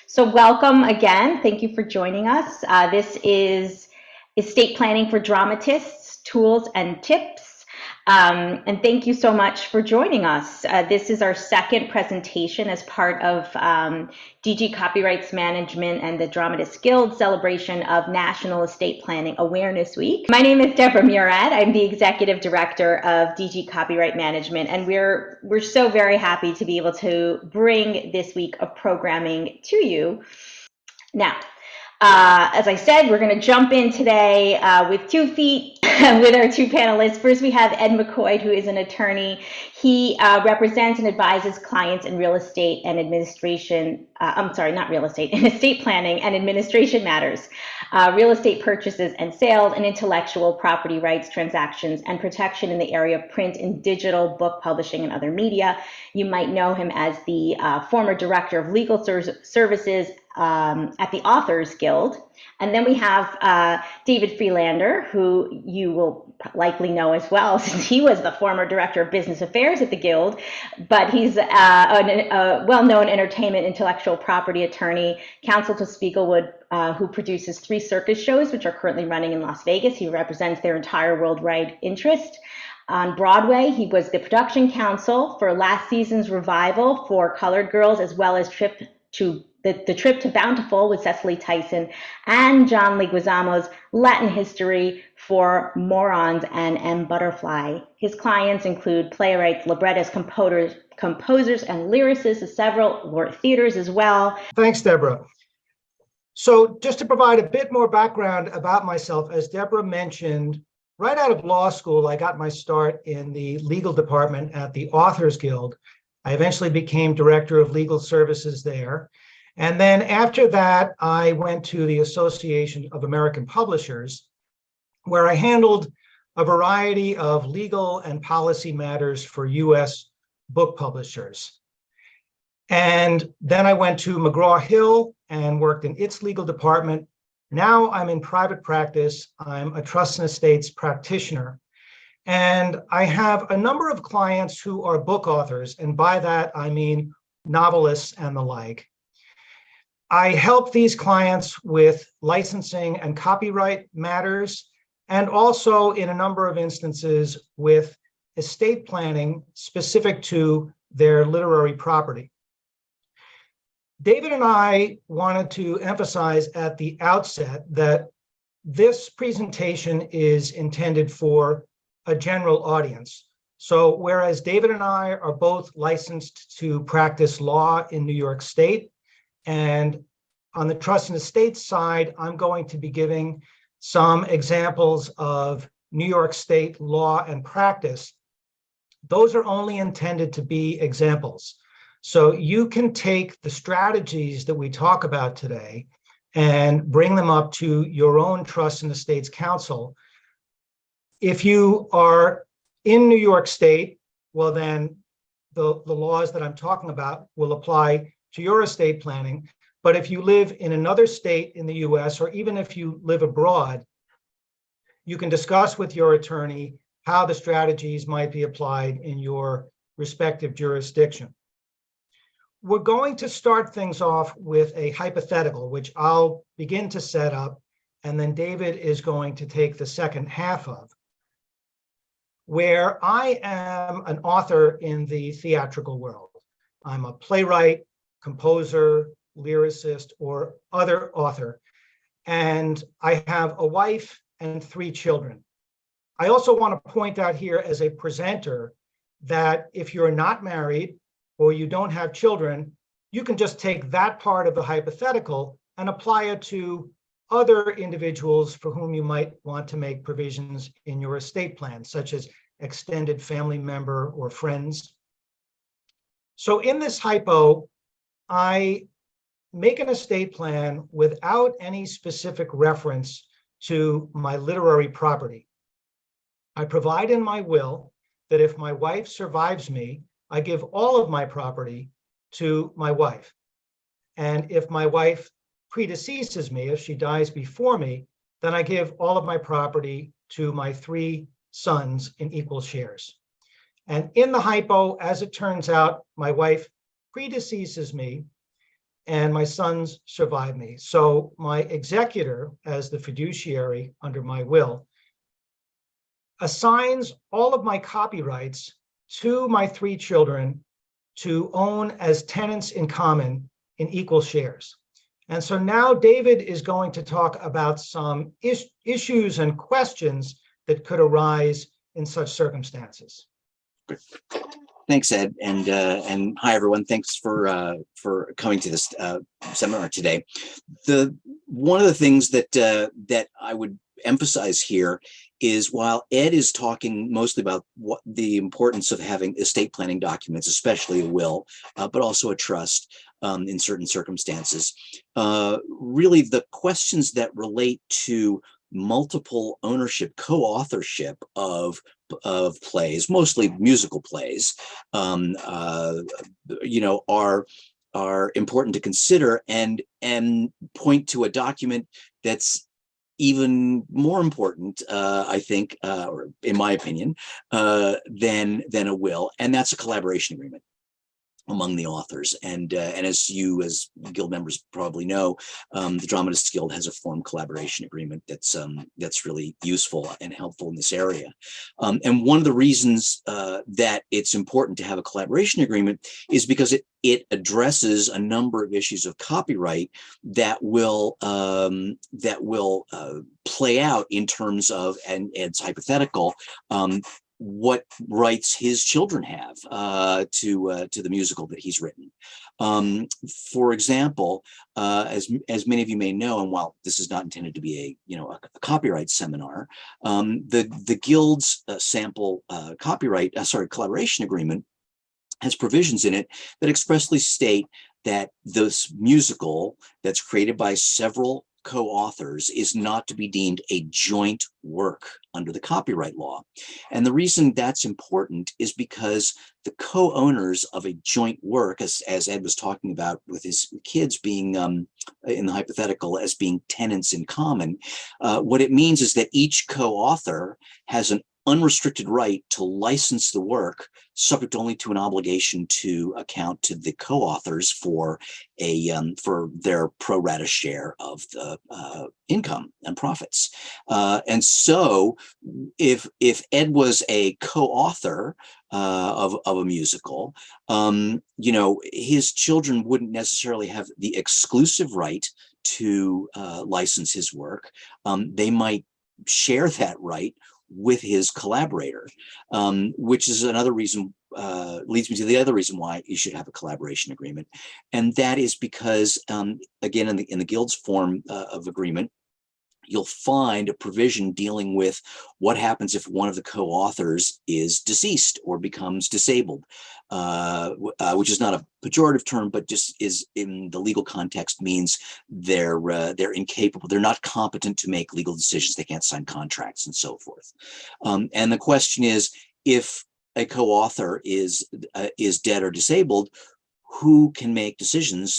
So welcome again. Thank you for joining us. This is Estate Planning for Dramatists, Tools and Tips. And thank you so much for joining us. This is our second presentation as part of DG Copyrights Management and the Dramatists Guild celebration of National Estate Planning Awareness Week. My name is Deborah Murad. I'm the Executive Director of DG Copyright Management, and we're so very happy to be able to bring this week of programming to you. Now, as I said, we're going to jump in today with 2 feet with our 2 panelists. First, we have Ed McCoy, who is an attorney. He represents and advises clients in real estate and administration. Not real estate, in estate planning and administration matters, real estate purchases and sales, and intellectual property rights transactions, and protection in the area of print and digital, book publishing, and other media. You might know him as the former director of legal services at the Authors Guild. And then we have David Freelander, who you will likely know as well, since he was the former director of business affairs at the Guild, but he's a well-known entertainment intellectual property attorney, counsel to Spiegelwood, who produces 3 circus shows, which are currently running in Las Vegas. He represents their entire worldwide interest. On Broadway, he was the production counsel for last season's revival for Colored Girls, as well as the Trip to Bountiful with Cecily Tyson, and John Leguizamo's Latin history for Morons and M. Butterfly. His clients include playwrights, librettists, composers, and lyricists of several theaters as well. Thanks, Deborah. So just to provide a bit more background about myself, as Deborah mentioned, right out of law school, I got my start in the legal department at the Authors Guild. I eventually became director of legal services there. And then after that, I went to the Association of American Publishers, where I handled a variety of legal and policy matters for US book publishers. And then I went to McGraw-Hill and worked in its legal department. Now I'm in private practice. I'm a trust and estates practitioner. And I have a number of clients who are book authors. And by that, I mean novelists and the like. I help these clients with licensing and copyright matters, and also in a number of instances with estate planning specific to their literary property. David and I wanted to emphasize at the outset that this presentation is intended for a general audience. So whereas David and I are both licensed to practice law in New York State, and on the trust and estates side, I'm going to be giving some examples of New York State law and practice. Those are only intended to be examples. So you can take the strategies that we talk about today and bring them up to your own trust and estates counsel. If you are in New York State, well, then the laws that I'm talking about will apply to your estate planning. But if you live in another state in the US, or even if you live abroad, you can discuss with your attorney how the strategies might be applied in your respective jurisdiction. We're going to start things off with a hypothetical, which I'll begin to set up, and then David is going to take the second half of, where I am an author in the theatrical world. I'm a playwright, composer, lyricist, or other author, and I have a wife and 3 children. I also want to point out here as a presenter that if you're not married or you don't have children, you can just take that part of the hypothetical and apply it to other individuals for whom you might want to make provisions in your estate plan, such as extended family member or friends. So in this hypo, I make an estate plan without any specific reference to my literary property. I provide in my will that if my wife survives me, I give all of my property to my wife. And if my wife predeceases me, if she dies before me, then I give all of my property to my 3 sons in equal shares. And in the hypo, as it turns out, my wife predeceases me, and my sons survive me. So my executor, as the fiduciary under my will, assigns all of my copyrights to my 3 children to own as tenants in common in equal shares. And so now David is going to talk about some issues and questions that could arise in such circumstances. Thanks, Ed, and hi everyone. Thanks for coming to this seminar today. One of the things that I would emphasize here is, while Ed is talking mostly about what the importance of having estate planning documents, especially a will, but also a trust in certain circumstances, really the questions that relate to multiple ownership, co-authorship of plays, mostly musical plays, are important to consider, and point to a document that's even more important, I think, or in my opinion, than a will, and that's a collaboration agreement among the authors. And as you, as guild members, probably know, the Dramatists Guild has a formed collaboration agreement that's really useful and helpful in this area. And one of the reasons that it's important to have a collaboration agreement is because it addresses a number of issues of copyright that will play out in terms of, and Ed's hypothetical, what rights his children have to the musical that he's written. For example, as many of you may know, and while this is not intended to be a copyright seminar, the Guild's sample collaboration agreement has provisions in it that expressly state that this musical that's created by several co-authors is not to be deemed a joint work under the copyright law. And the reason that's important is because the co-owners of a joint work, as Ed was talking about with his kids being in the hypothetical as being tenants in common, what it means is that each co-author has an unrestricted right to license the work, subject only to an obligation to account to the co-authors for their pro rata share of the income and profits. And so, if Ed was a co-author of a musical, his children wouldn't necessarily have the exclusive right to license his work. They might share that right with his collaborator, which is another reason, leads me to the other reason why you should have a collaboration agreement. And that is because, again, in the Guild's form of agreement, you'll find a provision dealing with what happens if one of the co-authors is deceased or becomes disabled, which is not a pejorative term, but just is, in the legal context, means they're incapable, they're not competent to make legal decisions, they can't sign contracts and so forth. And the question is, if a co-author is dead or disabled, who can make decisions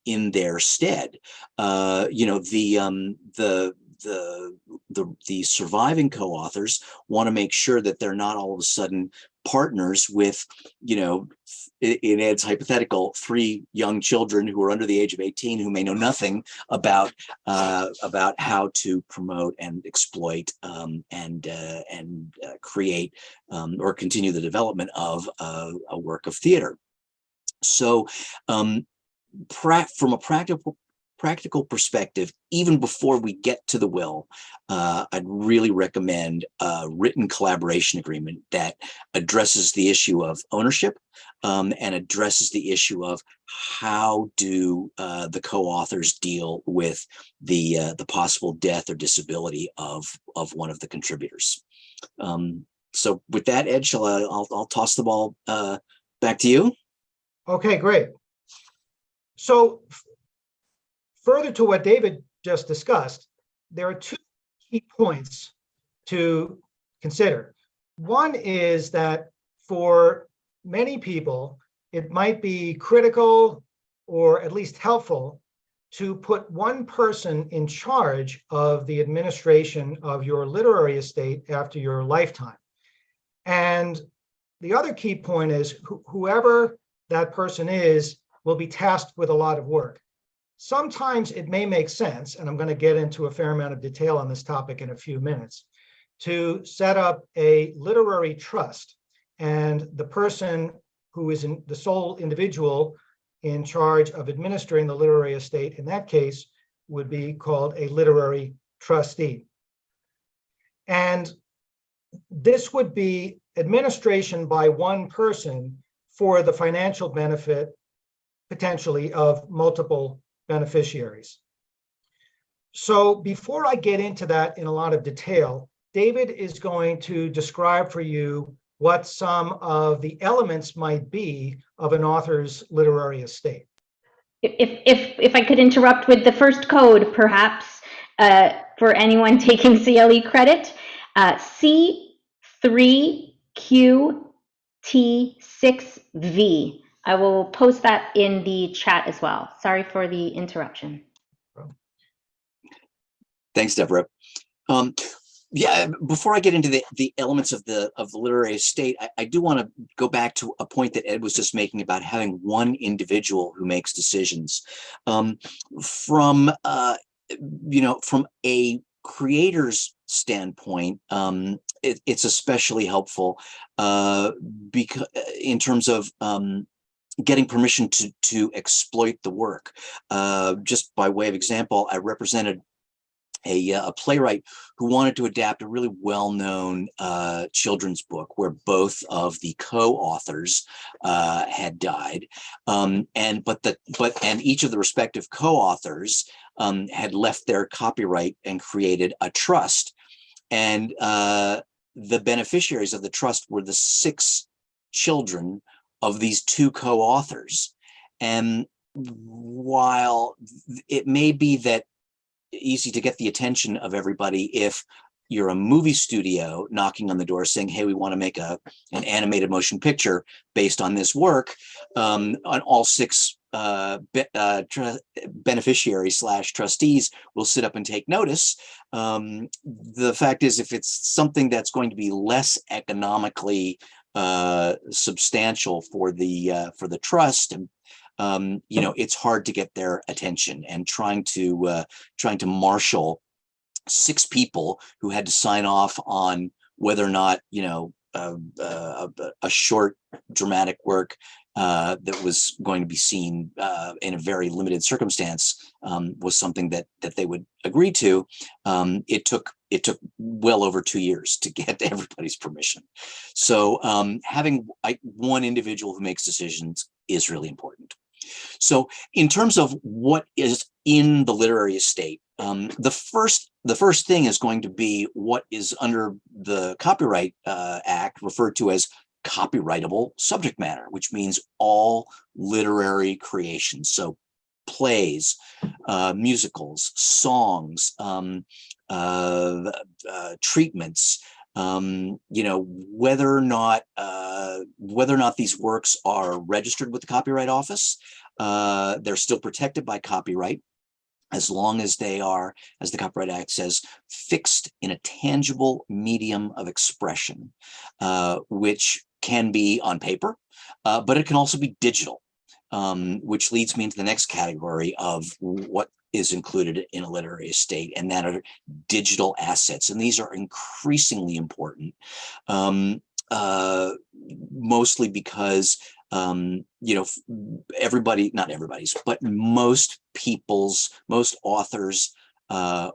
in their stead? The surviving co-authors want to make sure that they're not all of a sudden partners with, in Ed's hypothetical, 3 young children who are under the age of 18 who may know nothing about how to promote and exploit and create or continue the development of a work of theater. So from a practical perspective, even before we get to the will, I'd really recommend a written collaboration agreement that addresses the issue of ownership and addresses the issue of how do the co-authors deal with the possible death or disability of one of the contributors. So with that, Ed, I'll toss the ball back to you. Okay, great. So further to what David just discussed, there are 2 key points to consider. One is that for many people, it might be critical or at least helpful to put one person in charge of the administration of your literary estate after your lifetime. And the other key point is whoever that person is will be tasked with a lot of work. Sometimes it may make sense, and I'm going to get into a fair amount of detail on this topic in a few minutes, to set up a literary trust, and the person who is the sole individual in charge of administering the literary estate in that case would be called a literary trustee. And this would be administration by one person for the financial benefit, potentially, of multiple beneficiaries. So before I get into that in a lot of detail, David is going to describe for you what some of the elements might be of an author's literary estate. If I could interrupt with the first code, perhaps, for anyone taking CLE credit, C3QT6V. I will post that in the chat as well. Sorry for the interruption. Thanks, Deborah. Yeah, before I get into the elements of the literary estate, I do want to go back to a point that Ed was just making about having one individual who makes decisions. From a creator's standpoint, it's especially helpful because in terms of getting permission to exploit the work. Just by way of example, I represented a playwright who wanted to adapt a really well-known children's book where both of the co-authors had died, and each of the respective co-authors had left their copyright and created a trust, and the beneficiaries of the trust were the 6 children of these 2 co-authors. And while it may be that easy to get the attention of everybody if you're a movie studio knocking on the door saying, hey, we want to make an animated motion picture based on this work, on all 6 beneficiaries / trustees will sit up and take notice. The fact is, if it's something that's going to be less economically substantial for the trust, and it's hard to get their attention, and trying to marshal 6 people who had to sign off on whether or not a short dramatic work that was going to be seen in a very limited circumstance was something that they would agree to. It took well over 2 years to get everybody's permission. So having one individual who makes decisions is really important. So in terms of what is in the literary estate, the first thing is going to be what is under the Copyright Act referred to as copyrightable subject matter, which means all literary creations. So plays, musicals, songs, treatments, whether or not these works are registered with the Copyright Office, they're still protected by copyright as long as they are, as the Copyright Act says, fixed in a tangible medium of expression, which can be on paper, but it can also be digital, which leads me into the next category of what is included in a literary estate, and that are digital assets. And these are increasingly important, mostly because everybody, not everybody's, but most authors'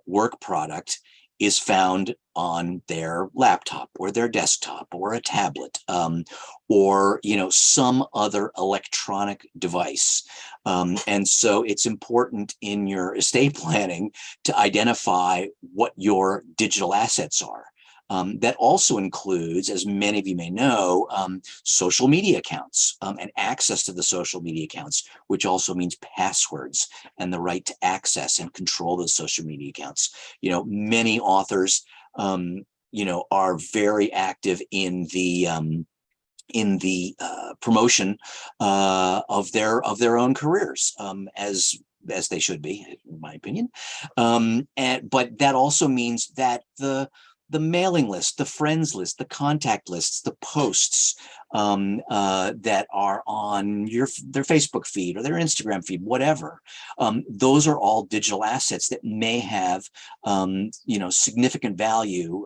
work product is found on their laptop or their desktop or a tablet, or some other electronic device. And so it's important in your estate planning to identify what your digital assets are. That also includes, as many of you may know, social media accounts and access to the social media accounts, which also means passwords and the right to access and control those social media accounts. Many authors, are very active in the promotion of their own careers, as they should be, in my opinion. But that also means that the the mailing list, the friends list, the contact lists, the posts that are on their Facebook feed or their Instagram feed, whatever. Those are all digital assets that may have significant value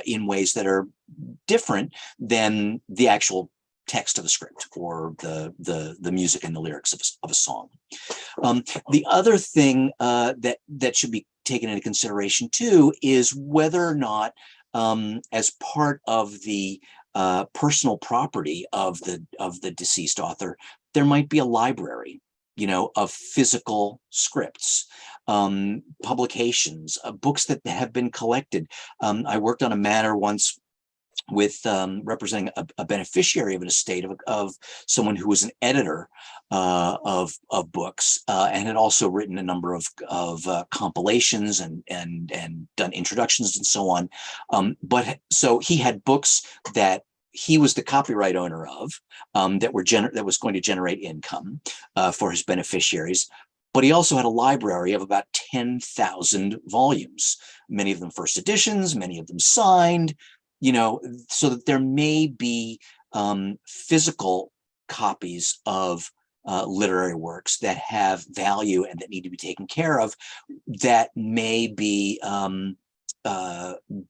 in ways that are different than the actual text of a script or the music and the lyrics of a song. The other thing that should be taken into consideration too is whether or not, as part of the personal property of the deceased author, there might be a library, of physical scripts, publications, books that have been collected. I worked on a matter once with representing a beneficiary of an estate of someone who was an editor of books and had also written a number of compilations and done introductions and so on. But so he had books that he was the copyright owner of that was going to generate income for his beneficiaries. But he also had a library of about 10,000 volumes, many of them first editions, many of them signed, so that there may be physical copies of literary works that have value and that need to be taken care of, that may be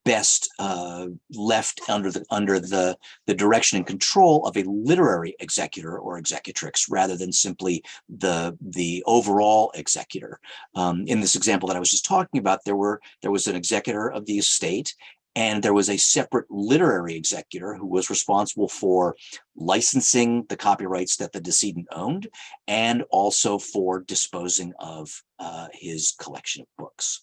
best left under the direction and control of a literary executor or executrix, rather than simply the overall executor. In this example that I was just talking about, there was an executor of the estate, and there was a separate literary executor who was responsible for licensing the copyrights that the decedent owned, and also for disposing of his collection of books.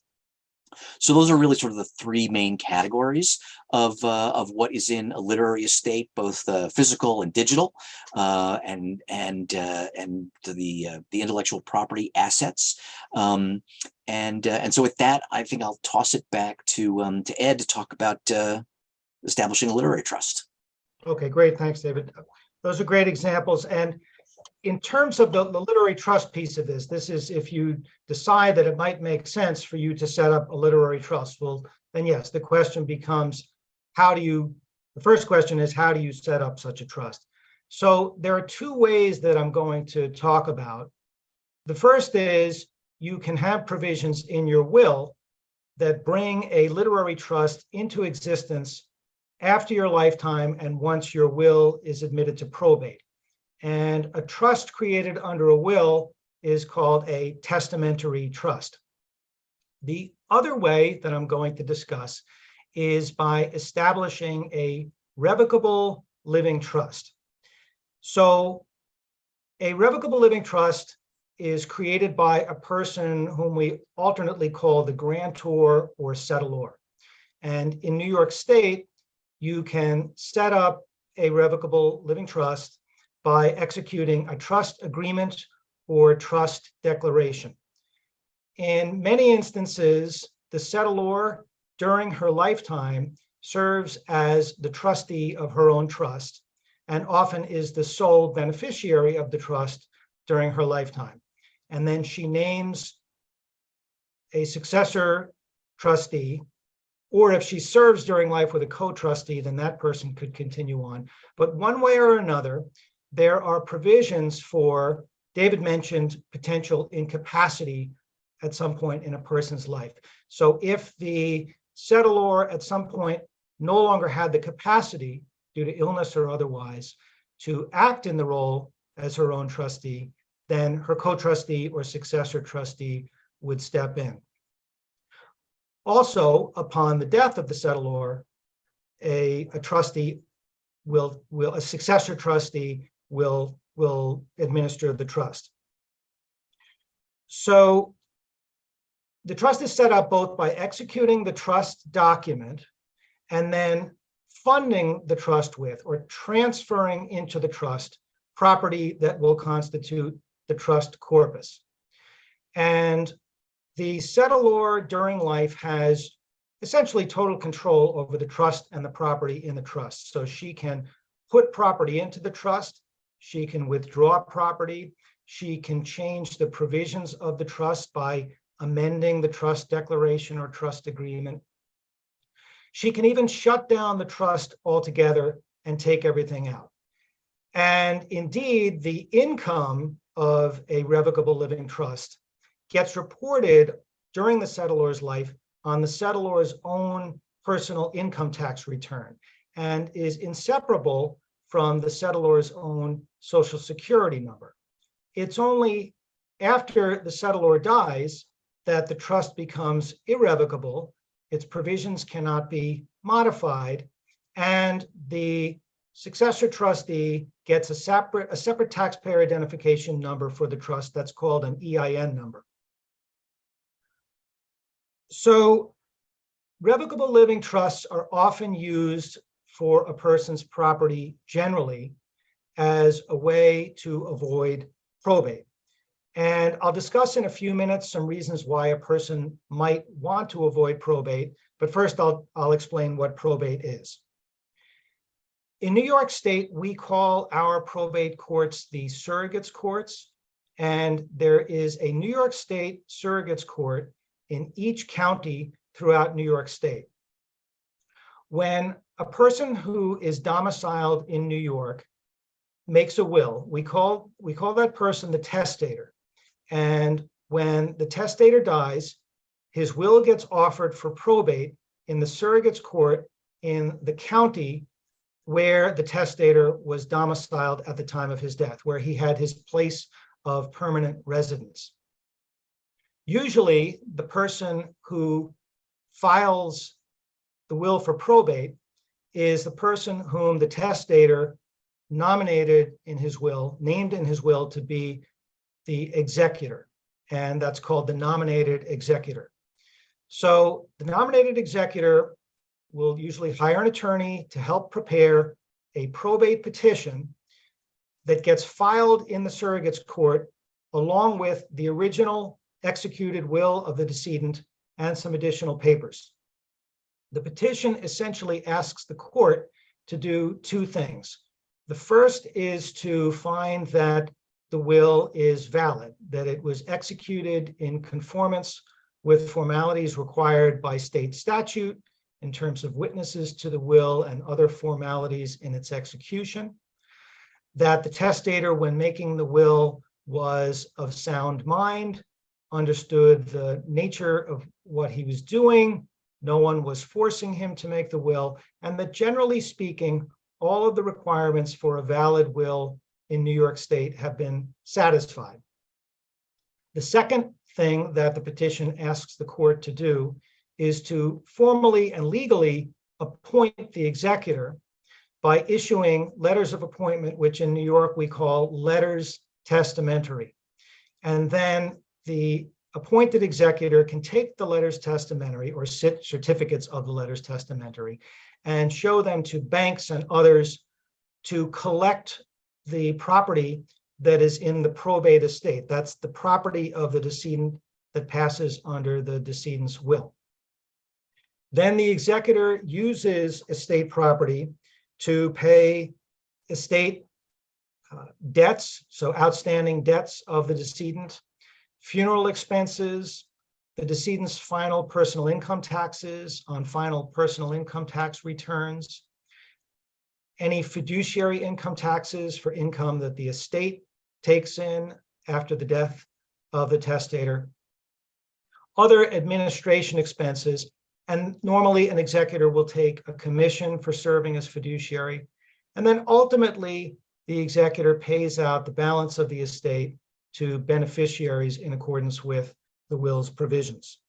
So those are really sort of the three main categories of what is in a literary estate, both physical and digital, and the intellectual property assets. And so with that, I think I'll toss it back to Ed to talk about establishing a literary trust. Okay, great. Thanks, David. Those are great examples. And in terms of the literary trust piece of this is if you decide that it might make sense for you to set up a literary trust, well, then yes, the question becomes, the first question is, how do you set up such a trust? So there are two ways that I'm going to talk about. The first is you can have provisions in your will that bring a literary trust into existence after your lifetime and once your will is admitted to probate. And a trust created under a will is called a testamentary trust. The other way that I'm going to discuss is by establishing a revocable living trust. So a revocable living trust is created by a person whom we alternately call the grantor or settlor. And in New York State, you can set up a revocable living trust by executing a trust agreement or trust declaration. In many instances, the settlor during her lifetime serves as the trustee of her own trust and often is the sole beneficiary of the trust during her lifetime. And then she names a successor trustee, or if she serves during life with a co-trustee, then that person could continue on. But one way or another, there are provisions for, David mentioned, potential incapacity at some point in a person's life. So if the settlor at some point no longer had the capacity, due to illness or otherwise, to act in the role as her own trustee, then her co-trustee or successor trustee would step in. Also, upon the death of the settlor, a successor trustee will administer the trust. So the trust is set up both by executing the trust document and then funding the trust with, or transferring into the trust, property that will constitute the trust corpus. And the settlor during life has essentially total control over the trust and the property in the trust. So she can put property into the trust, she can withdraw property, she can change the provisions of the trust by amending the trust declaration or trust agreement. She can even shut down the trust altogether and take everything out. And indeed, the income of a revocable living trust gets reported during the settlor's life on the settlor's own personal income tax return and is inseparable from the settlor's own Social Security number. It's only after the settlor dies that the trust becomes irrevocable, its provisions cannot be modified, and the successor trustee gets a separate taxpayer identification number for the trust that's called an EIN number. So revocable living trusts are often used for a person's property generally as a way to avoid probate. And I'll discuss in a few minutes some reasons why a person might want to avoid probate, but first I'll explain what probate is. In New York State, we call our probate courts the surrogates courts, and there is a New York State surrogates court in each county throughout New York State. When a person who is domiciled in New York makes a will, we call that person the testator. And when the testator dies, his will gets offered for probate in the surrogates court in the county where the testator was domiciled at the time of his death, where he had his place of permanent residence. Usually, the person who files the will for probate is the person whom the testator nominated in his will, named in his will to be the executor, and that's called the nominated executor. So the nominated executor will usually hire an attorney to help prepare a probate petition that gets filed in the surrogates court along with the original executed will of the decedent and some additional papers. The petition essentially asks the court to do two things. The first is to find that the will is valid, that it was executed in conformance with formalities required by state statute in terms of witnesses to the will and other formalities in its execution, that the testator, when making the will, was of sound mind, understood the nature of what he was doing, no one was forcing him to make the will, and that generally speaking, all of the requirements for a valid will in New York State have been satisfied. The second thing that the petition asks the court to do is to formally and legally appoint the executor by issuing letters of appointment, which in New York we call letters testamentary. And then the appointed executor can take the letters testamentary or certificates of the letters testamentary and show them to banks and others to collect the property that is in the probate estate. That's the property of the decedent that passes under the decedent's will. Then the executor uses estate property to pay estate debts, so outstanding debts of the decedent, funeral expenses, the decedent's final personal income taxes on final personal income tax returns, any fiduciary income taxes for income that the estate takes in after the death of the testator, other administration expenses, and normally an executor will take a commission for serving as fiduciary, and then ultimately the executor pays out the balance of the estate to beneficiaries in accordance with the will's provisions.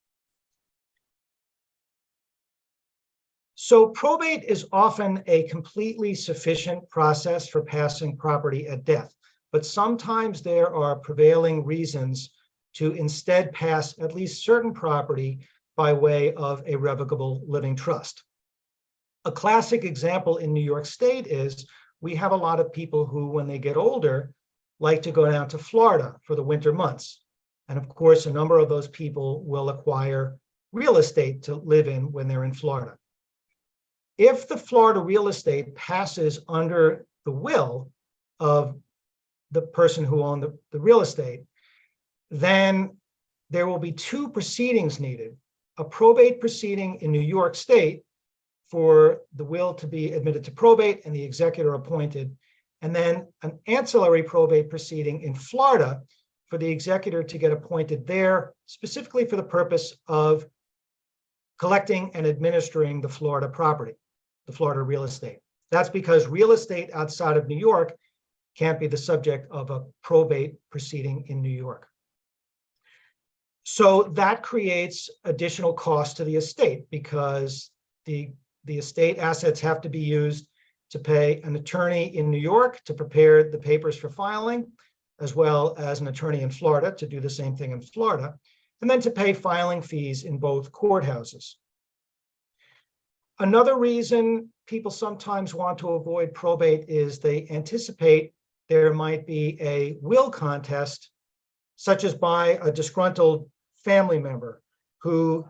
So probate is often a completely sufficient process for passing property at death, but sometimes there are prevailing reasons to instead pass at least certain property by way of a revocable living trust. A classic example in New York State is we have a lot of people who, when they get older, like to go down to Florida for the winter months. And of course, a number of those people will acquire real estate to live in when they're in Florida. If the Florida real estate passes under the will of the person who owned the real estate, then there will be two proceedings needed: a probate proceeding in New York State for the will to be admitted to probate and the executor appointed, and then an ancillary probate proceeding in Florida for the executor to get appointed there, specifically for the purpose of collecting and administering the Florida property, the Florida real estate. That's because real estate outside of New York can't be the subject of a probate proceeding in New York. So that creates additional cost to the estate because the estate assets have to be used to pay an attorney in New York to prepare the papers for filing, as well as an attorney in Florida to do the same thing in Florida, and then to pay filing fees in both courthouses. Another reason people sometimes want to avoid probate is they anticipate there might be a will contest, such as by a disgruntled family member who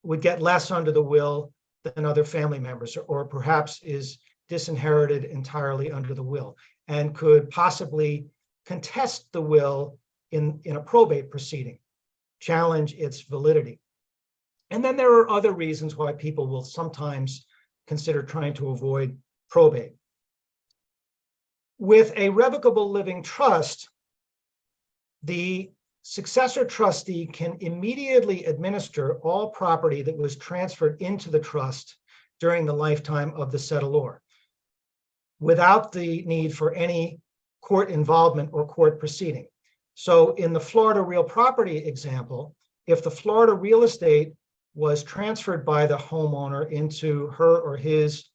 would get less under the will than other family members, or perhaps is disinherited entirely under the will and could possibly contest the will in a probate proceeding, challenge its validity. And then there are other reasons why people will sometimes consider trying to avoid probate. With a revocable living trust, the successor trustee can immediately administer all property that was transferred into the trust during the lifetime of the settlor, without the need for any court involvement or court proceeding. So in the Florida real property example, if the Florida real estate was transferred by the homeowner into her or his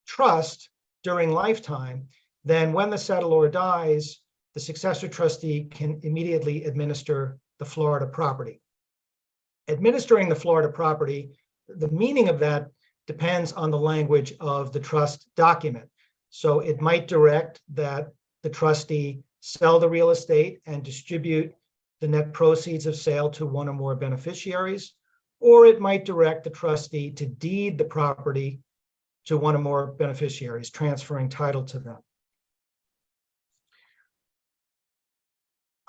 trust during lifetime, then when the settlor dies, the successor trustee can immediately administer the Florida property. Administering the Florida property, the meaning of that depends on the language of the trust document. So it might direct that the trustee sell the real estate and distribute the net proceeds of sale to one or more beneficiaries, or it might direct the trustee to deed the property to one or more beneficiaries, transferring title to them.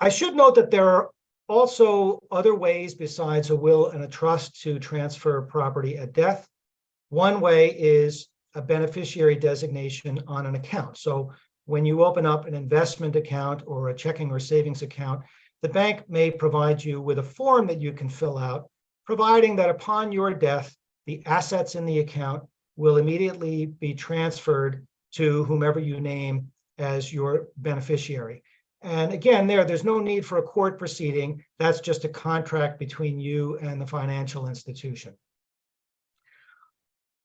I should note that there are also other ways besides a will and a trust to transfer property at death. One way is a beneficiary designation on an account. So when you open up an investment account or a checking or savings account, the bank may provide you with a form that you can fill out, providing that upon your death, the assets in the account will immediately be transferred to whomever you name as your beneficiary. And again, there's no need for a court proceeding. That's just a contract between you and the financial institution.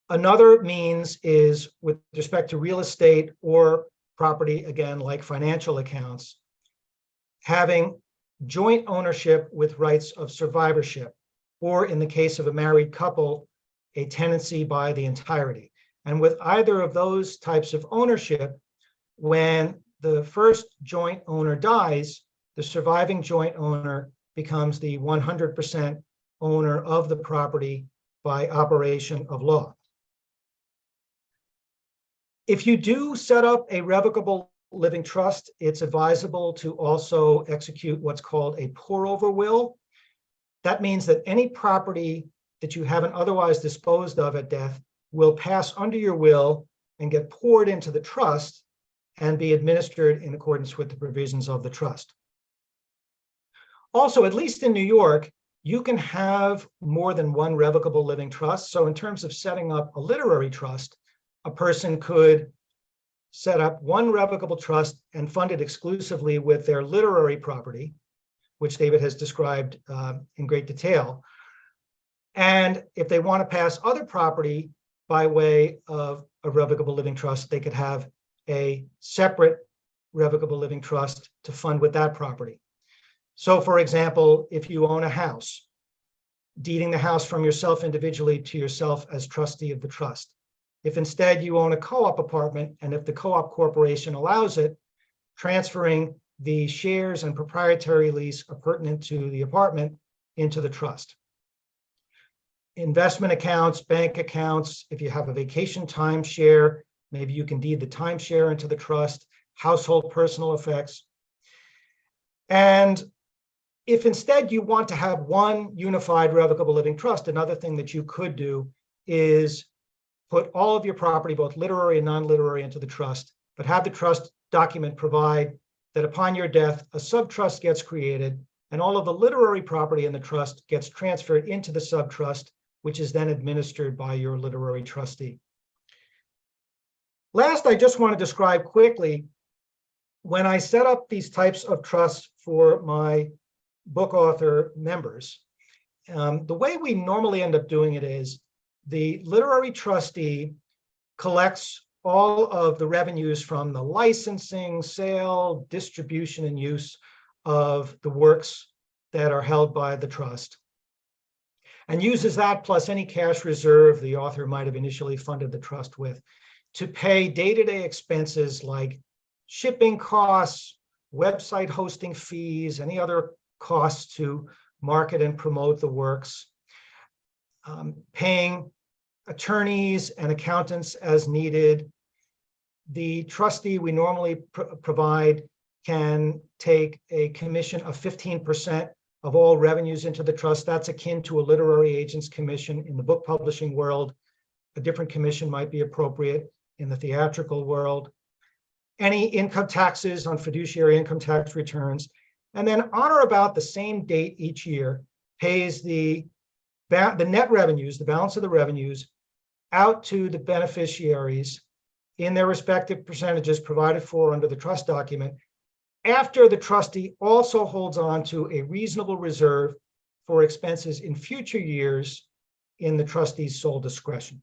Another means is with respect to real estate or property, again, like financial accounts, having joint ownership with rights of survivorship, or in the case of a married couple, a tenancy by the entirety. And with either of those types of ownership, when the first joint owner dies, the surviving joint owner becomes the 100% owner of the property by operation of law. If you do set up a revocable living trust, it's advisable to also execute what's called a pour-over will. That means that any property that you haven't otherwise disposed of at death will pass under your will and get poured into the trust and be administered in accordance with the provisions of the trust. Also, at least in New York, you can have more than one revocable living trust. So in terms of setting up a literary trust, a person could set up one revocable trust and fund it exclusively with their literary property, which David has described in great detail. And if they want to pass other property by way of a revocable living trust, they could have a separate revocable living trust to fund with that property. So for example, if you own a house, deeding the house from yourself individually to yourself as trustee of the trust. If instead you own a co-op apartment, and if the co-op corporation allows it, transferring the shares and proprietary lease pertinent to the apartment into the trust. Investment accounts, bank accounts, if you have a vacation timeshare, maybe you can deed the timeshare into the trust, household personal effects. And if instead you want to have one unified revocable living trust, another thing that you could do is put all of your property, both literary and non-literary, into the trust, but have the trust document provide that upon your death, a subtrust gets created and all of the literary property in the trust gets transferred into the subtrust, which is then administered by your literary trustee. Last, I just want to describe quickly, when I set up these types of trusts for my book author members, the way we normally end up doing it is the literary trustee collects all of the revenues from the licensing, sale, distribution, and use of the works that are held by the trust, and uses that plus any cash reserve the author might have initially funded the trust with to pay day-to-day expenses like shipping costs, website hosting fees, any other costs to market and promote the works, paying attorneys and accountants as needed. The trustee we normally provide can take a commission of 15% of all revenues into the trust. That's akin to a literary agent's commission in the book publishing world. A different commission might be appropriate in the theatrical world. Any income taxes on fiduciary income tax returns, and then on or about the same date each year pays the net revenues, the balance of the revenues, out to the beneficiaries in their respective percentages provided for under the trust document, after the trustee also holds on to a reasonable reserve for expenses in future years in the trustee's sole discretion.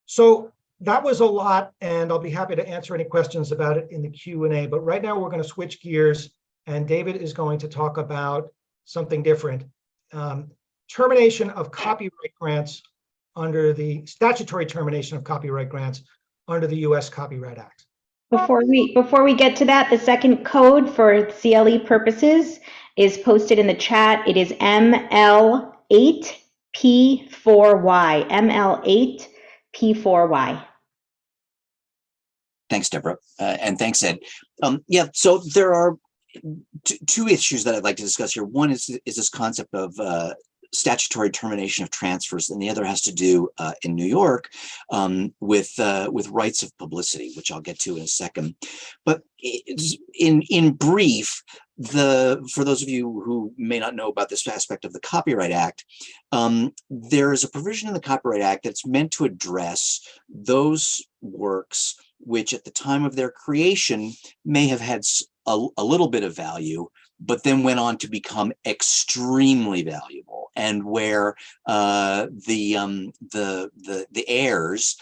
So that was a lot, and I'll be happy to answer any questions about it in the Q&A, but right now we're going to switch gears, and David is going to talk about something different. Termination of copyright grants under the statutory termination of copyright grants under the U.S. Copyright Act. Before we get to that, the second code for CLE purposes is posted in the chat. It is ML8P4Y. ML8P4Y. Thanks, Deborah, and thanks, Ed. Yeah, so there are two issues that I'd like to discuss here. One is this concept of statutory termination of transfers, and the other has to do in New York with rights of publicity, which I'll get to in a second. But in brief, for those of you who may not know about this aspect of the Copyright Act, there is a provision in the Copyright Act that's meant to address those works which at the time of their creation may have had a little bit of value, but then went on to become extremely valuable, and where the heirs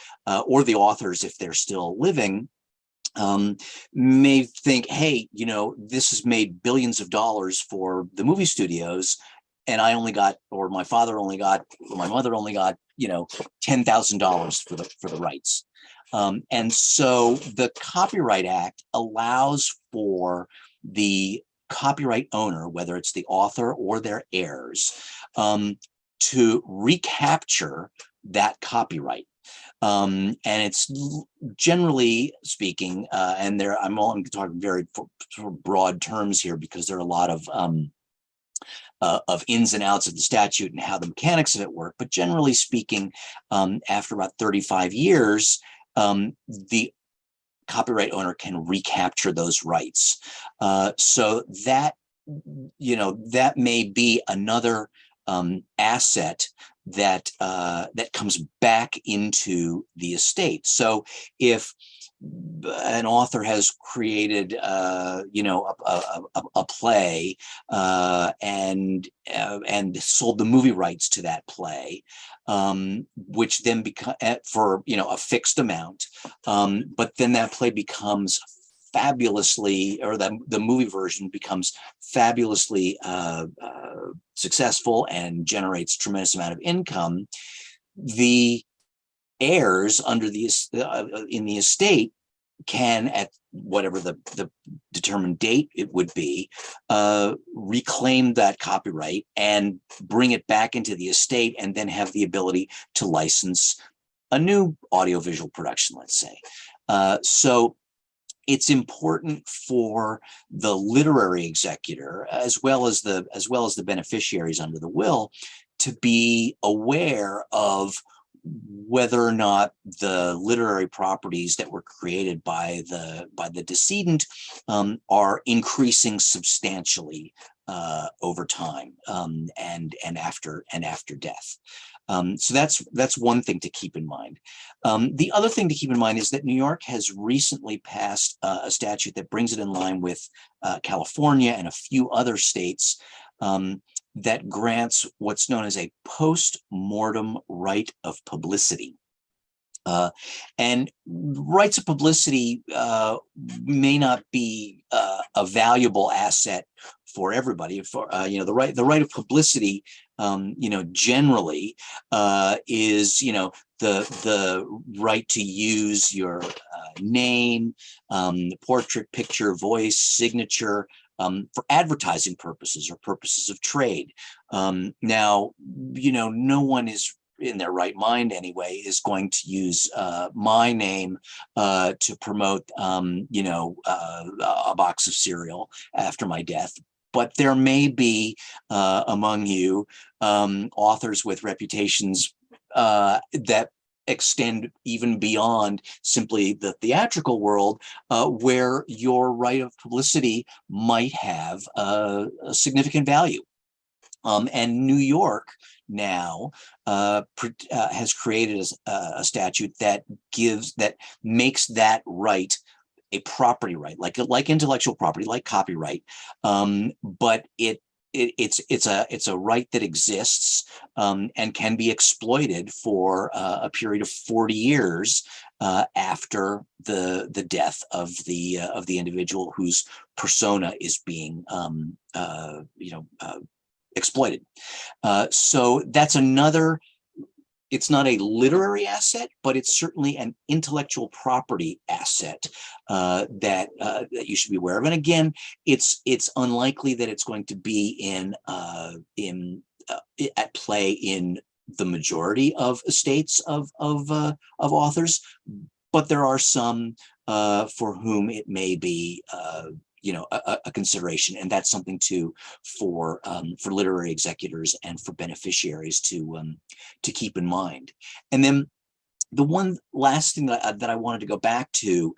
or the authors, if they're still living, may think, hey, this has made billions of dollars for the movie studios, and I only got, or my father only got, or my mother only got, $10,000 for the rights. And so the Copyright Act allows for the copyright owner, whether it's the author or their heirs, to recapture that copyright. And it's generally speaking, and I'm only talking very broad terms here because there are a lot of ins and outs of the statute and how the mechanics of it work. But generally speaking, after about 35 years, the copyright owner can recapture those rights. So that, that may be another asset that that comes back into the estate. So if an author has created, a play and sold the movie rights to that play, which then become for a fixed amount, but then that play becomes fabulously, or the movie version becomes fabulously successful and generates a tremendous amount of income, the heirs under the in the estate can, at whatever the determined date it would be, reclaim that copyright and bring it back into the estate, and then have the ability to license a new audiovisual production, let's say. So it's important for the literary executor, as well as the beneficiaries under the will, to be aware of whether or not the literary properties that were created by the decedent are increasing substantially over time, and after death. So that's one thing to keep in mind. The other thing to keep in mind is that New York has recently passed a statute that brings it in line with California and a few other states, that grants what's known as a post-mortem right of publicity. And rights of publicity may not be a valuable asset for everybody. For the right of publicity, generally is the right to use your name, portrait, picture, voice, signature, for advertising purposes or purposes of trade. Now, no one is in their right mind anyway is going to use my name to promote a box of cereal after my death. But there may be among you authors with reputations that extend even beyond simply the theatrical world, where your right of publicity might have a significant value. And New York now has created a statute that makes that right a property right, like intellectual property, like copyright, but it's a right that exists and can be exploited for a period of 40 years after the death of the individual whose persona is being exploited. So that's another. It's not a literary asset, but it's certainly an intellectual property asset that you should be aware of. And again, it's unlikely that it's going to be at play in the majority of estates of authors, but there are some for whom it may be a consideration, and that's something too for literary executors and for beneficiaries to keep in mind. And then the one last thing that I wanted to go back to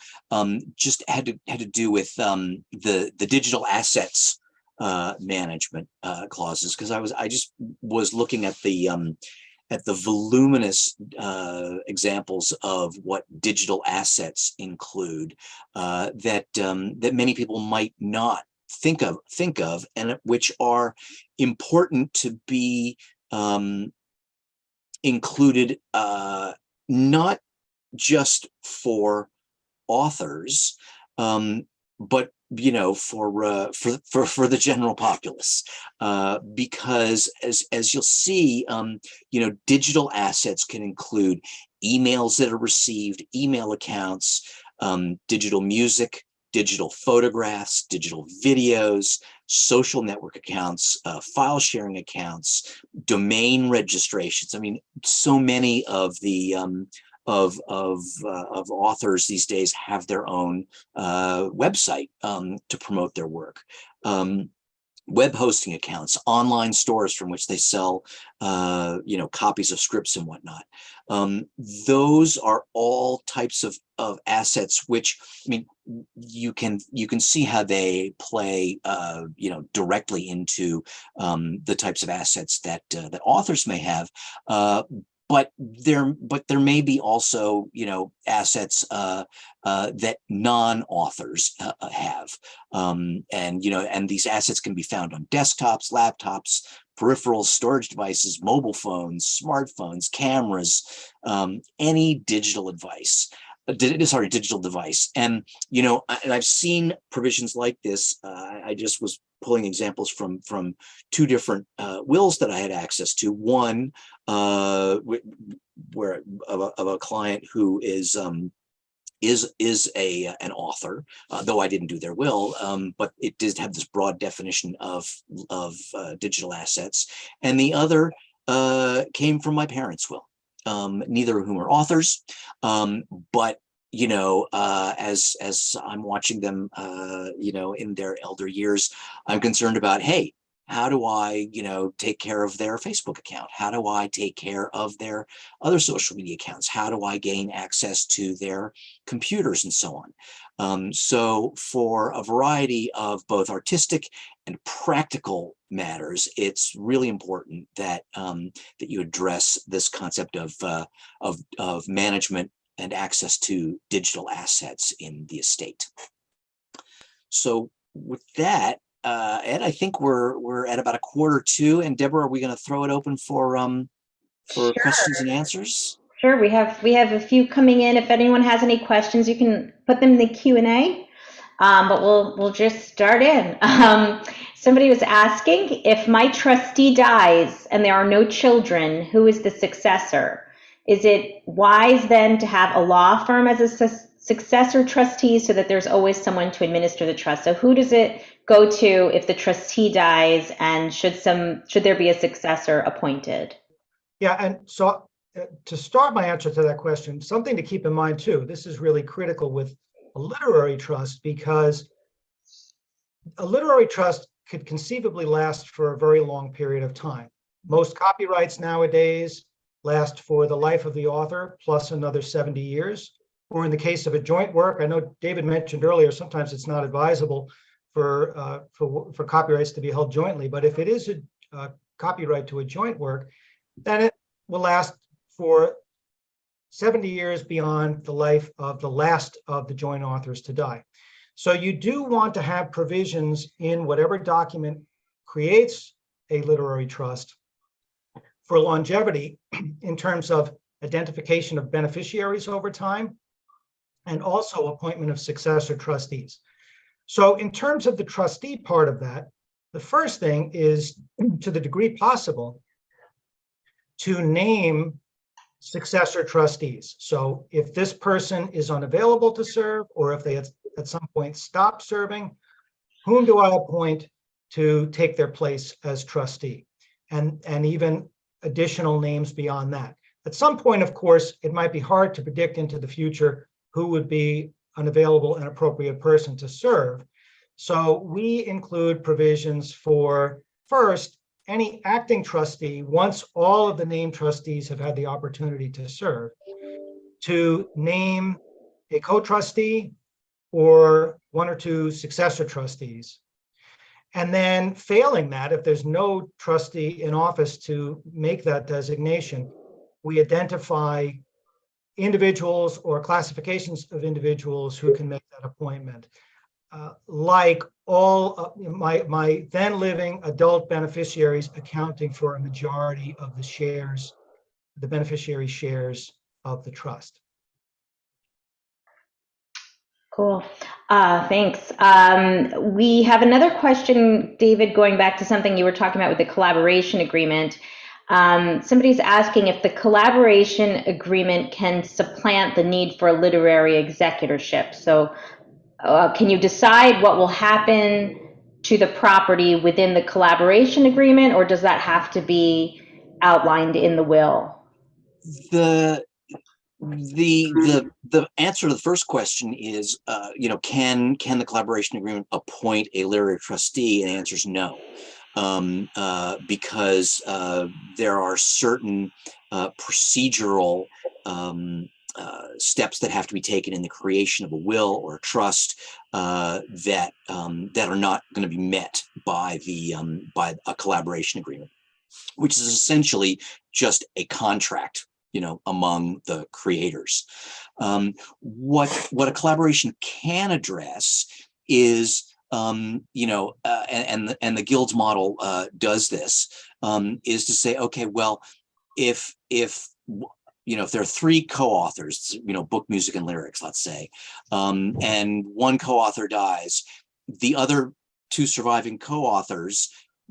just had to do with the digital assets management clauses, because I just was looking at the voluminous examples of what digital assets include that many people might not think of, and which are important to be included, not just for authors, but for the general populace, because as you'll see, digital assets can include emails that are received, email accounts, digital music, digital photographs, digital videos, social network accounts, file sharing accounts, domain registrations. I mean, so many of the of authors these days have their own website to promote their work, web hosting accounts, online stores from which they sell copies of scripts and whatnot. Those are all types of assets which, I mean, you can see how they play directly into the types of assets that authors may have. But there may be also assets that non-authors have, and these assets can be found on desktops, laptops, peripherals, storage devices, mobile phones, smartphones, cameras, any digital device. And I've seen provisions like this. I just was pulling examples from two different wills that I had access to. One where of a client who is an author, though I didn't do their will, but it did have this broad definition of digital assets. And the other came from my parents' will, neither of whom are authors, but as I'm watching them, in their elder years, I'm concerned about, hey, How do I, take care of their Facebook account? How do I take care of their other social media accounts? How do I gain access to their computers and so on? So for a variety of both artistic and practical matters, it's really important that that you address this concept of management and access to digital assets in the estate. So with that, Ed, I think we're at about 1:45. And Deborah, are we going to throw it open for questions and answers? Sure, we have a few coming in. If anyone has any questions, you can put them in the Q&A. But we'll just start in. Somebody was asking, if my trustee dies and there are no children, who is the successor? Is it wise then to have a law firm as a successor trustee so that there's always someone to administer the trust? So who does it go to if the trustee dies, and should there be a successor appointed? Yeah, and so to start my answer to that question, something to keep in mind too, this is really critical with a literary trust, because a literary trust could conceivably last for a very long period of time. Most copyrights nowadays last for the life of the author plus another 70 years. Or in the case of a joint work, I know David mentioned earlier, sometimes it's not advisable for copyrights to be held jointly, but if it is a copyright to a joint work, then it will last for 70 years beyond the life of the last of the joint authors to die. So you do want to have provisions in whatever document creates a literary trust for longevity in terms of identification of beneficiaries over time, and also appointment of successor trustees. So in terms of the trustee part of that, the first thing is, to the degree possible, to name successor trustees. So if this person is unavailable to serve, or if they at some point stop serving, whom do I appoint to take their place as trustee? And even additional names beyond that. At some point, of course, it might be hard to predict into the future who would be an available and appropriate person to serve. So we include provisions for, first, any acting trustee, once all of the named trustees have had the opportunity to serve, to name a co-trustee or one or two successor trustees. And then failing that, if there's no trustee in office to make that designation, we identify individuals or classifications of individuals who can make that appointment. Like all my then living adult beneficiaries accounting for a majority of the shares, the beneficiary shares of the trust. Cool. Thanks. We have another question, David, going back to something you were talking about with the collaboration agreement. Somebody's asking if the collaboration agreement can supplant the need for a literary executorship. So can you decide what will happen to the property within the collaboration agreement, or does that have to be outlined in the will? The answer to the first question is, can the collaboration agreement appoint a literary trustee? And the answer is no, because there are certain procedural steps that have to be taken in the creation of a will or a trust that are not going to be met by by a collaboration agreement, which is essentially just a contract, among the creators. What a collaboration can address is, and the guilds model does this, is to say, okay, well, if there are three co-authors, book, music, and lyrics, let's say, and one co-author dies, the other two surviving co-authors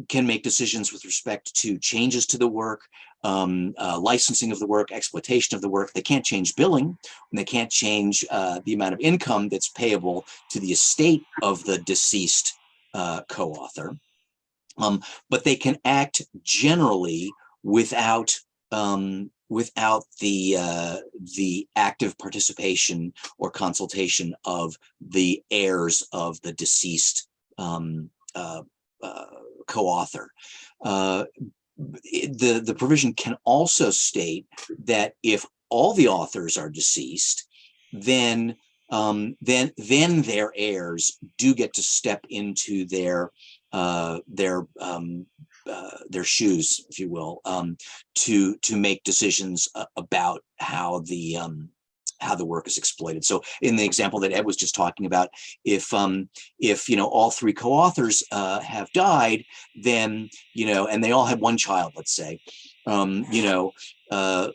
can make decisions with respect to changes to the work, licensing of the work, exploitation of the work. They can't change billing, and they can't change the amount of income that's payable to the estate of the deceased co-author. But they can act generally without the active participation or consultation of the heirs of the deceased co-author. The provision can also state that if all the authors are deceased, then their heirs do get to step into their shoes, if you will, to make decisions about how the work is exploited. So in the example that Ed was just talking about, if all three co-authors have died, then and they all had one child, let's say,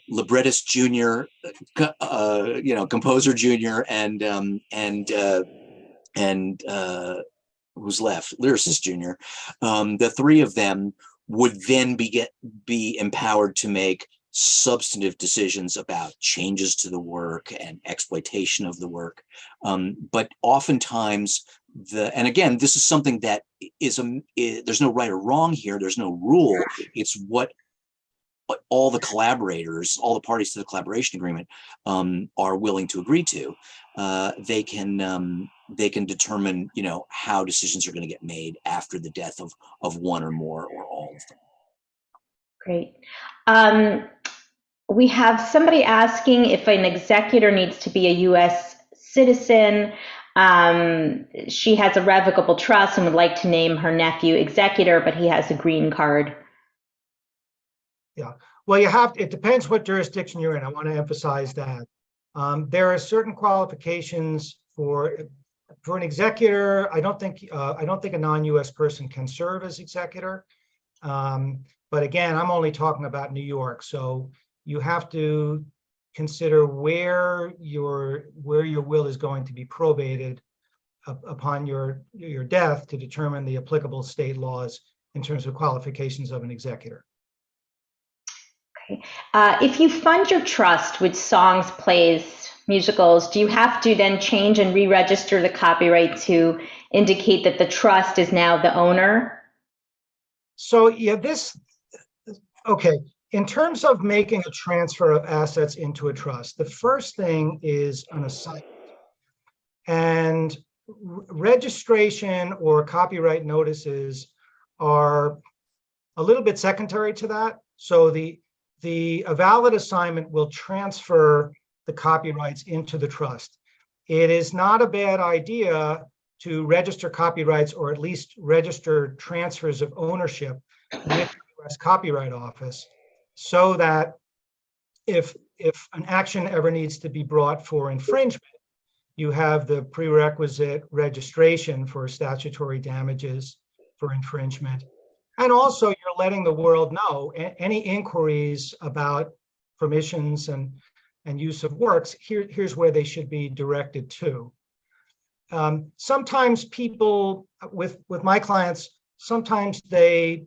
librettist junior, composer junior, and who's left, lyricist junior, the three of them would then be empowered to make substantive decisions about changes to the work and exploitation of the work. But oftentimes and again, this is something that there's no right or wrong here. There's no rule. It's what all the collaborators, all the parties to the collaboration agreement are willing to agree to. They can determine, how decisions are going to get made after the death of one or more or all of them. Great. We have somebody asking if an executor needs to be a U.S. citizen. She has a revocable trust and would like to name her nephew executor, but he has a green card. Yeah, well, it depends what jurisdiction you're in. I want to emphasize that. There are certain qualifications for an executor. I don't think a non-U.S. person can serve as executor. But again, I'm only talking about New York, so you have to consider where your will is going to be probated upon your death to determine the applicable state laws in terms of qualifications of an executor. Okay. If you fund your trust with songs, plays, musicals, do you have to then change and re-register the copyright to indicate that the trust is now the owner? So yeah, okay. In terms of making a transfer of assets into a trust, the first thing is an assignment. And registration or copyright notices are a little bit secondary to that. So a valid assignment will transfer the copyrights into the trust. It is not a bad idea to register copyrights, or at least register transfers of ownership with the U.S. Copyright Office, so that if an action ever needs to be brought for infringement, you have the prerequisite registration for statutory damages for infringement. And also, you're letting the world know any inquiries about permissions and use of works, here's where they should be directed to. Sometimes people, with my clients, sometimes they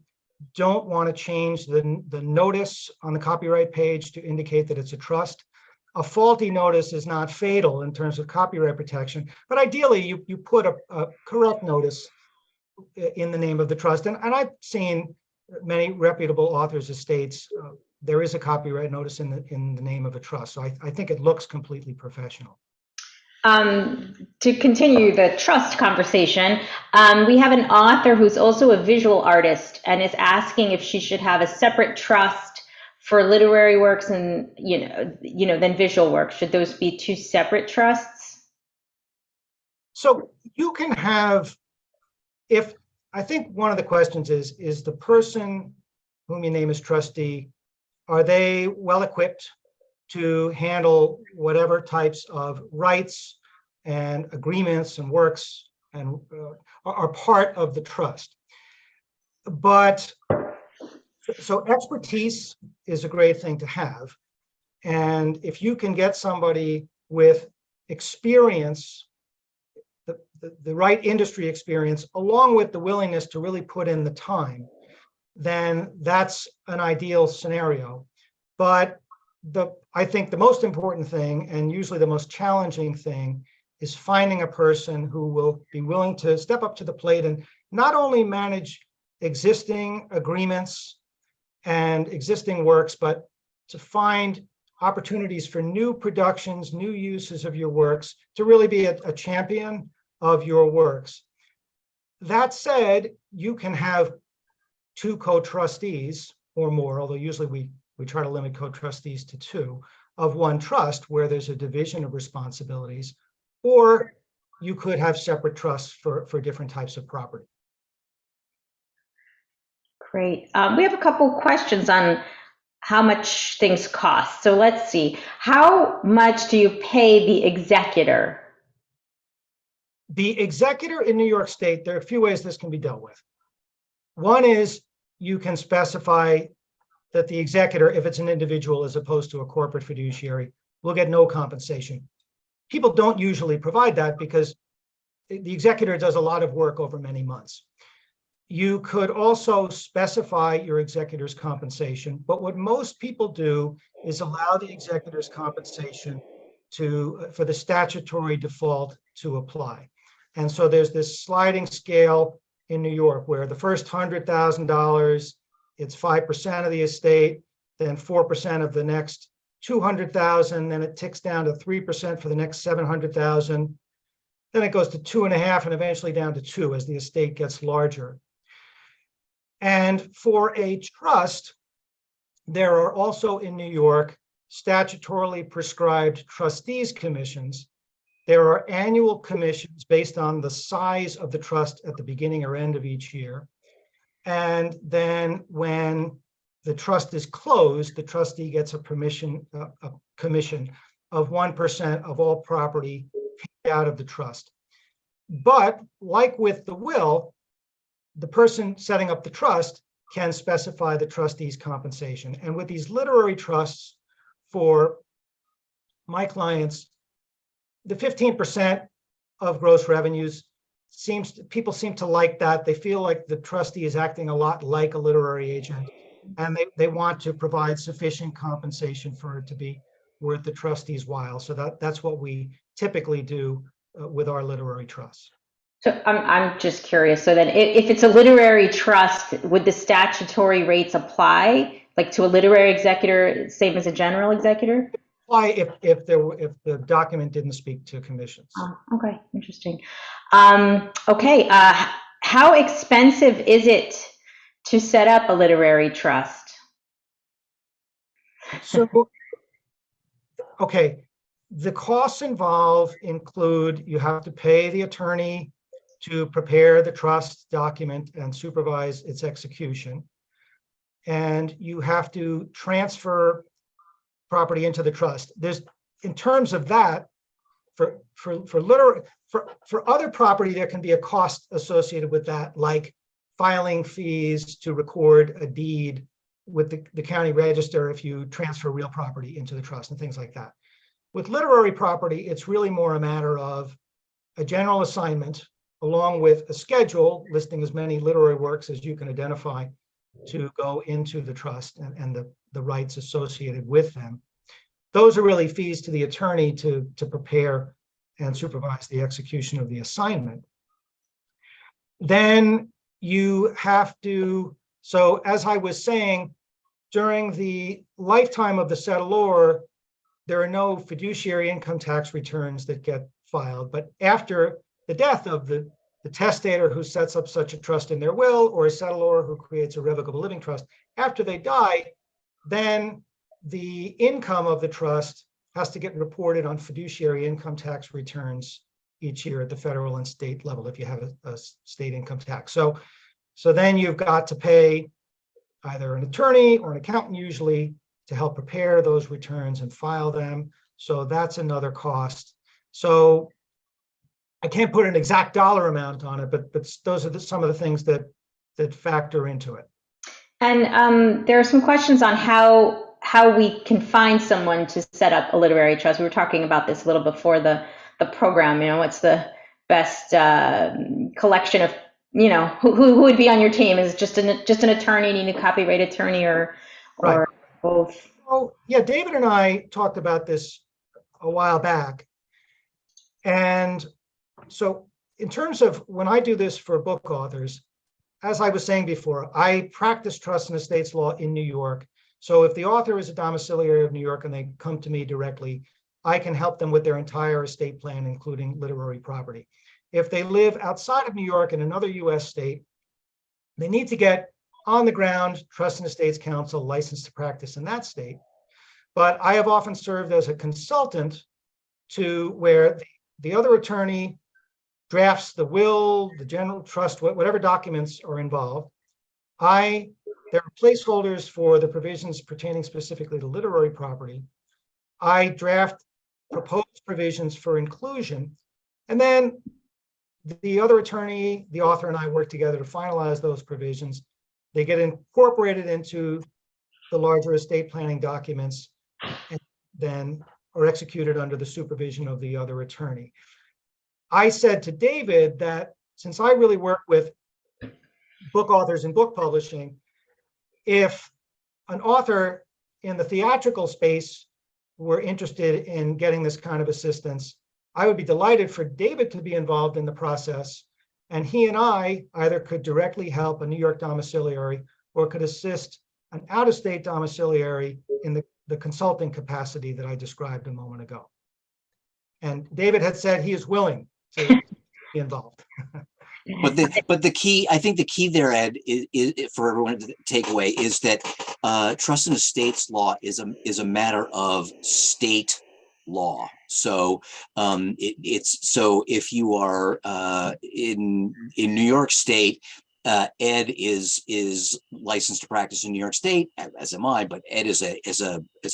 don't want to change the notice on the copyright page to indicate that it's a trust. A faulty notice is not fatal in terms of copyright protection, but ideally you put a correct notice in the name of the trust. And I've seen many reputable authors' estates, there is a copyright notice in the name of a trust. So I think it looks completely professional. To continue the trust conversation, we have an author who's also a visual artist and is asking if she should have a separate trust for literary works and then visual works. Should those be two separate trusts? So you can have, I think one of the questions is the person whom you name as trustee, are they well equipped to handle whatever types of rights and agreements and works and are part of the trust? But so expertise is a great thing to have. And if you can get somebody with experience, the right industry experience, along with the willingness to really put in the time, then that's an ideal scenario. But I think the most important thing, and usually the most challenging thing, is finding a person who will be willing to step up to the plate and not only manage existing agreements and existing works, but to find opportunities for new productions, new uses of your works, to really be a champion of your works. That said, you can have 2 co-trustees or more, although usually we try to limit co-trustees to 2, of one trust where there's a division of responsibilities, or you could have separate trusts for different types of property. Great. We have a couple questions on how much things cost. So let's see. How much do you pay the executor? The executor in New York State, there are a few ways this can be dealt with. One is you can specify that the executor, if it's an individual as opposed to a corporate fiduciary, will get no compensation. People don't usually provide that because the executor does a lot of work over many months. You could also specify your executor's compensation, but what most people do is allow the executor's compensation for the statutory default to apply. And so there's this sliding scale in New York where the first $100,000, it's 5% of the estate, then 4% of the next 200,000, then it ticks down to 3% for the next 700,000. Then it goes to 2.5% and eventually down to 2% as the estate gets larger. And for a trust, there are also in New York statutorily prescribed trustees commissions. There are annual commissions based on the size of the trust at the beginning or end of each year. And then when the trust is closed, the trustee gets a commission of 1% of all property paid out of the trust. But like with the will, the person setting up the trust can specify the trustee's compensation. And with these literary trusts, for my clients, the 15% of gross revenues people seem to like that. They feel like the trustee is acting a lot like a literary agent, and they want to provide sufficient compensation for it to be worth the trustee's while. So that's what we typically do with our literary trusts. So I'm just curious. So then if it's a literary trust, would the statutory rates apply like to a literary executor, same as a general executor? Why if the document didn't speak to commissions. Oh, okay, interesting. Okay, how expensive is it to set up a literary trust? So, okay, the costs involved include you have to pay the attorney to prepare the trust document and supervise its execution. And you have to transfer property into the trust. There's, in terms of that, for other property, there can be a cost associated with that, like filing fees to record a deed with the county register if you transfer real property into the trust and things like that. With literary property, it's really more a matter of a general assignment along with a schedule listing as many literary works as you can identify to go into the trust and the rights associated with them. Those are really fees to the attorney to prepare and supervise the execution of the assignment. Then you have to, so as I was saying, during the lifetime of the settlor, there are no fiduciary income tax returns that get filed. But after the death of the testator who sets up such a trust in their will, or a settlor who creates a revocable living trust, after they die, then the income of the trust has to get reported on fiduciary income tax returns each year at the federal and state level if you have a state income tax. So then you've got to pay either an attorney or an accountant usually to help prepare those returns and file them. So that's another cost. So I can't put an exact dollar amount on it, but those are some of the things that factor into it. And there are some questions on how we can find someone to set up a literary trust. We were talking about this a little before the program. You know, what's the best collection of, you know, who would be on your team? Is it just an attorney, need a copyright attorney, or Right. both? Well, yeah, David and I talked about this a while back. And so in terms of when I do this for book authors, as I was saying before, I practice trust and estates law in New York. So if the author is a domiciliary of New York and they come to me directly, I can help them with their entire estate plan, including literary property. If they live outside of New York in another US state, they need to get on the ground trust and estates counsel licensed to practice in that state. But I have often served as a consultant to where the other attorney drafts the will, the general trust, whatever documents are involved. There are placeholders for the provisions pertaining specifically to literary property. I draft proposed provisions for inclusion, and then the other attorney, the author, and I work together to finalize those provisions. They get incorporated into the larger estate planning documents and then are executed under the supervision of the other attorney. I said to David that since I really work with book authors and book publishing, if an author in the theatrical space were interested in getting this kind of assistance, I would be delighted for David to be involved in the process. And he and I either could directly help a New York domiciliary or could assist an out-of-state domiciliary in the consulting capacity that I described a moment ago. And David had said he is willing to be involved. But the key, I think the key there, Ed, is for everyone to take away is that trust and estates law is a matter of state law. So it's so if you are in New York State, Ed is licensed to practice in New York State, as am I. But Ed is a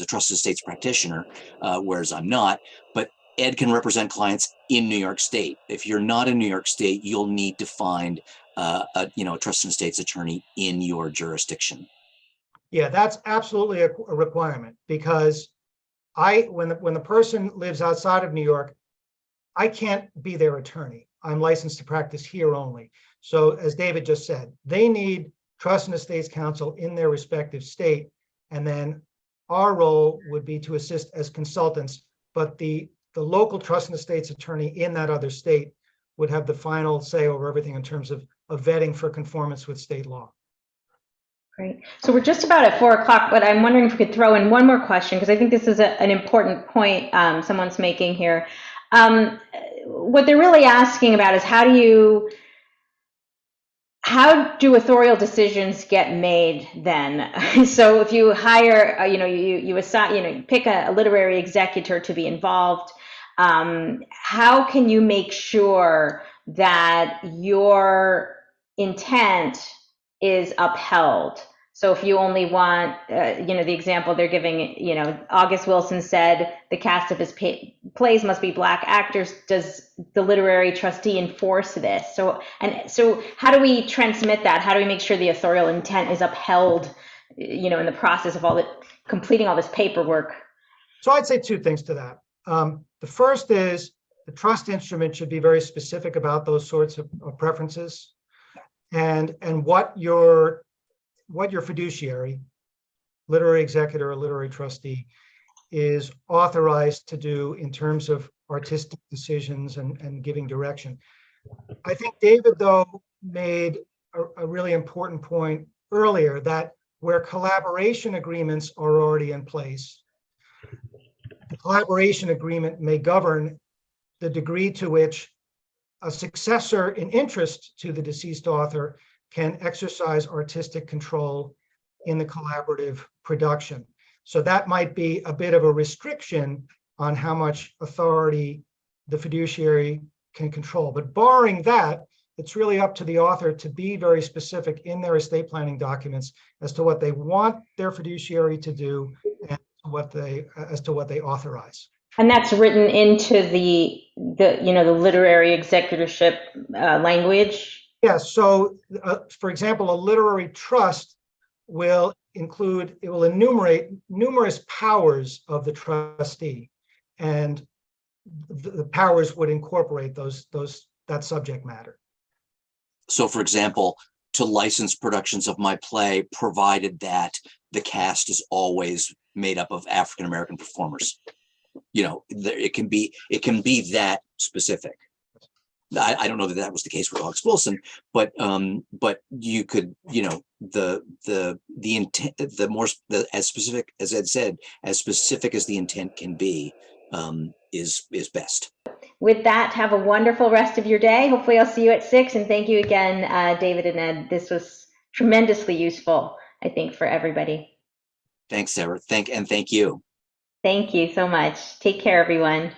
trust and estates practitioner, whereas I'm not. But Ed can represent clients in New York State. If you're not in New York State, you'll need to find a trust and estates attorney in your jurisdiction. Yeah, that's absolutely a requirement, because when the person lives outside of New York, I can't be their attorney. I'm licensed to practice here only. So as David just said, they need trust and estates counsel in their respective state. And then our role would be to assist as consultants, but the local trust and estates attorney in that other state would have the final say over everything in terms of vetting for conformance with state law. Great. So we're just about at 4 o'clock, but I'm wondering if we could throw in one more question, because I think this is an important point someone's making here. What they're really asking about is how do authorial decisions get made then? So if you hire, you assign, you pick a literary executor to be involved, how can you make sure that your intent is upheld? So if you only want, the example they're giving, August Wilson said the cast of his plays must be Black actors. Does the literary trustee enforce this? So how do we transmit that? How do we make sure the authorial intent is upheld, in the process of completing all this paperwork? So I'd say two things to that. The first is the trust instrument should be very specific about those sorts of preferences, and what your fiduciary, literary executor or literary trustee, is authorized to do in terms of artistic decisions and giving direction. I think David, though, made a really important point earlier, that where collaboration agreements are already in place, the collaboration agreement may govern the degree to which a successor in interest to the deceased author can exercise artistic control in the collaborative production. So that might be a bit of a restriction on how much authority the fiduciary can control. But barring that, it's really up to the author to be very specific in their estate planning documents as to what they want their fiduciary to do and as to what they authorize. And that's written into the literary executorship language. Yes. So, for example, a literary trust will enumerate numerous powers of the trustee, and the powers would incorporate that subject matter. So, for example, to license productions of my play, provided that the cast is always made up of African American performers. It can be that specific. I don't know that was the case with August Wilson, but you could, the intent, as specific as Ed said, as specific as the intent can be, is best. With that, have a wonderful rest of your day. Hopefully I'll see you at 6, and thank you again, David and Ed. This was tremendously useful, I think, for everybody. Thanks, Sarah. Thank you. Thank you so much. Take care, everyone.